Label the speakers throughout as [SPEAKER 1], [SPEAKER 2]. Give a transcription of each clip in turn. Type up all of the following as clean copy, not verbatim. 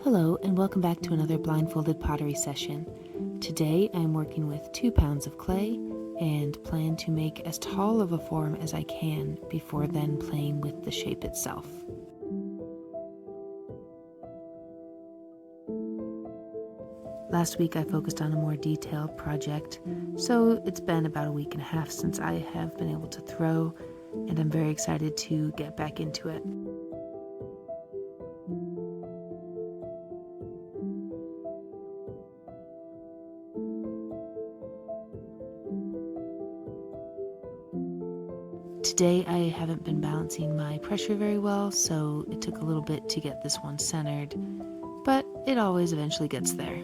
[SPEAKER 1] Hello and welcome back to another Blindfolded Pottery session. Today I'm working with 2 pounds of clay and plan to make as tall of a form as I can before then playing with the shape itself. Last week I focused on a more detailed project, so it's been about a week and a half since I have been able to throw, and I'm very excited to get back into it. Today I haven't been balancing my pressure very well, so it took a little bit to get this one centered, but it always eventually gets there.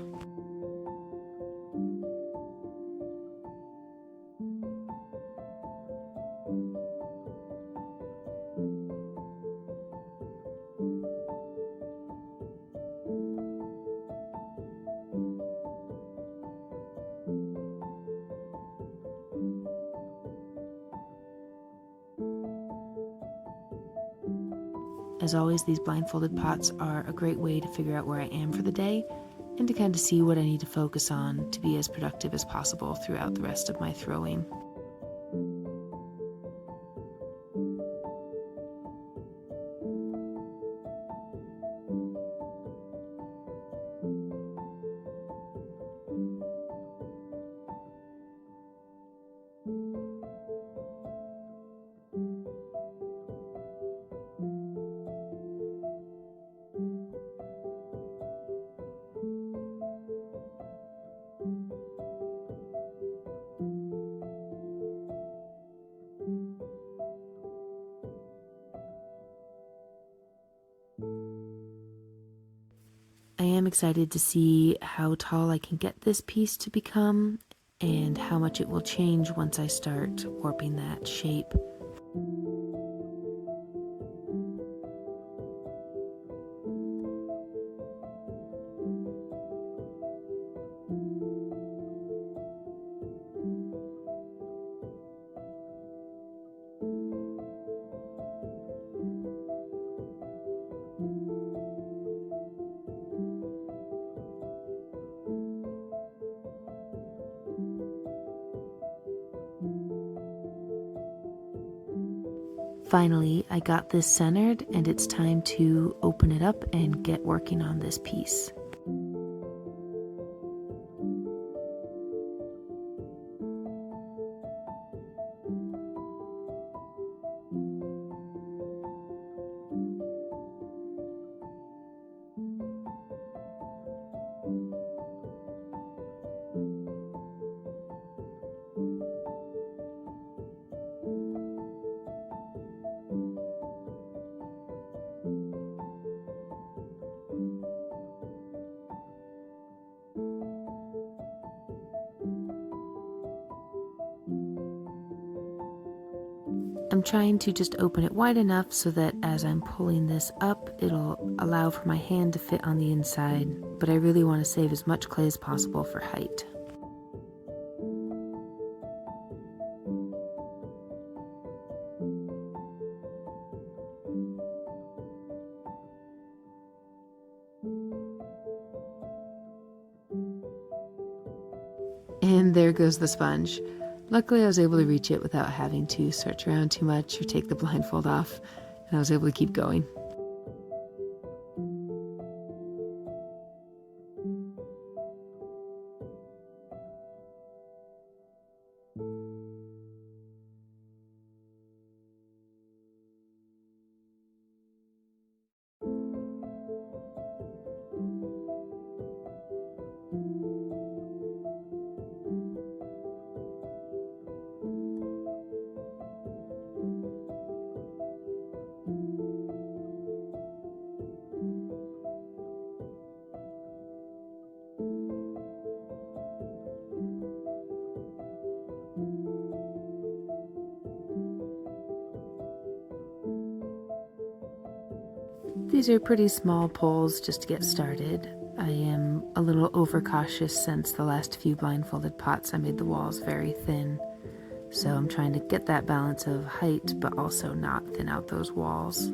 [SPEAKER 1] As always, these blindfolded pots are a great way to figure out where I am for the day and to kind of see what I need to focus on to be as productive as possible throughout the rest of my throwing. I am excited to see how tall I can get this piece to become and how much it will change once I start warping that shape. Finally, I got this centered and it's time to open it up and get working on this piece. I'm trying to just open it wide enough so that as I'm pulling this up, it'll allow for my hand to fit on the inside, but I really want to save as much clay as possible for height. And there goes the sponge. Luckily, I was able to reach it without having to search around too much or take the blindfold off, and I was able to keep going. These are pretty small pulls just to get started. I am a little overcautious since the last few blindfolded pots I made the walls very thin. So I'm trying to get that balance of height but also not thin out those walls.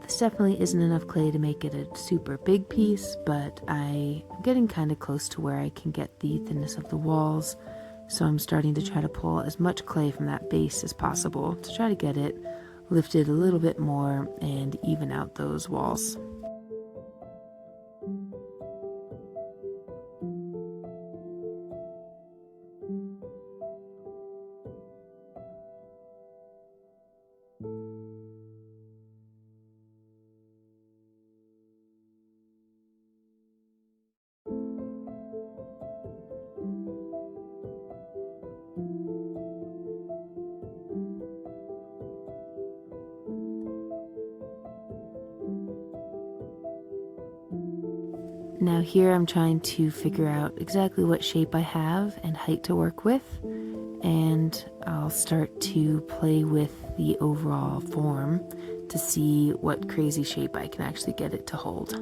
[SPEAKER 1] This definitely isn't enough clay to make it a super big piece, but I'm getting kind of close to where I can get the thinness of the walls. So I'm starting to try to pull as much clay from that base as possible to try to get it lifted a little bit more and even out those walls. Now here I'm trying to figure out exactly what shape I have and height to work with, and I'll start to play with the overall form to see what crazy shape I can actually get it to hold.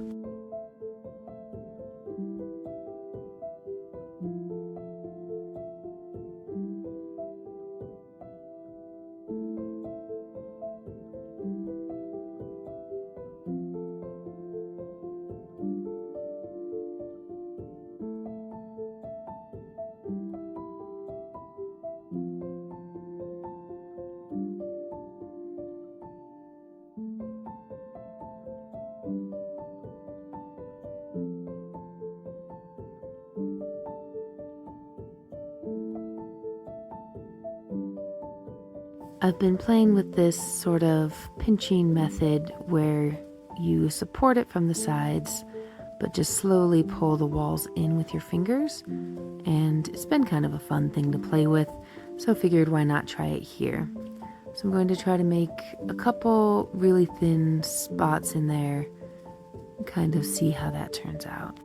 [SPEAKER 1] I've been playing with this sort of pinching method where you support it from the sides, but just slowly pull the walls in with your fingers. And it's been kind of a fun thing to play with, so I figured why not try it here. So I'm going to try to make a couple really thin spots in there and kind of see how that turns out.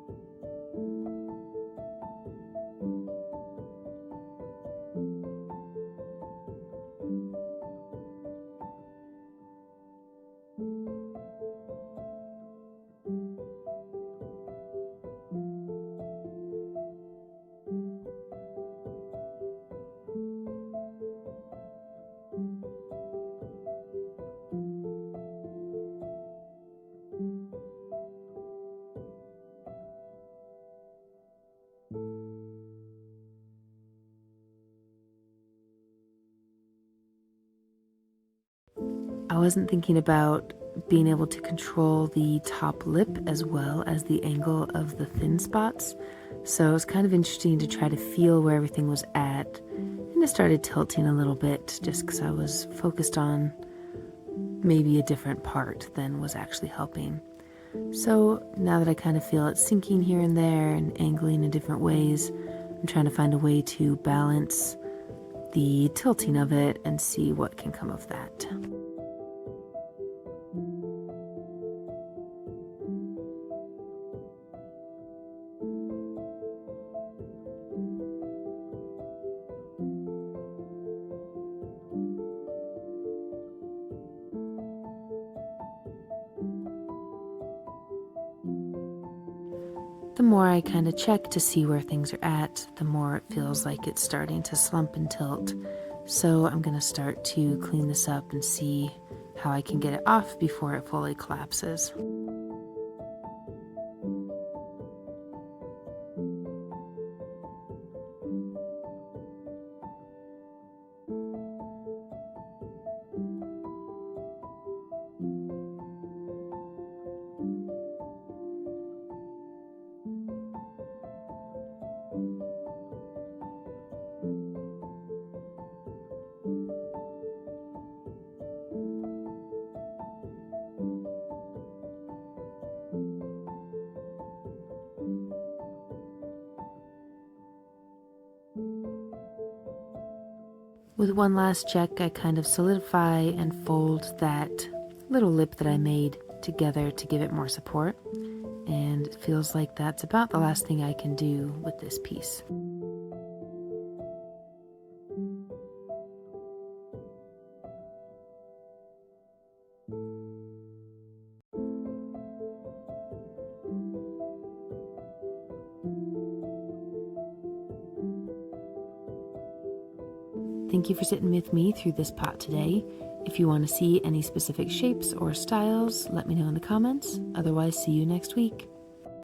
[SPEAKER 1] I wasn't thinking about being able to control the top lip as well as the angle of the thin spots. So it was kind of interesting to try to feel where everything was at. And I started tilting a little bit just because I was focused on maybe a different part than was actually helping. So now that I kind of feel it sinking here and there and angling in different ways, I'm trying to find a way to balance the tilting of it and see what can come of that. The more I kind of check to see where things are at, the more it feels like it's starting to slump and tilt. So I'm going to start to clean this up and see how I can get it off before it fully collapses. With one last check, I kind of solidify and fold that little lip that I made together to give it more support. And it feels like that's about the last thing I can do with this piece. Thank you for sitting with me through this pot today. If you want to see any specific shapes or styles, let me know in the comments. Otherwise, see you next week.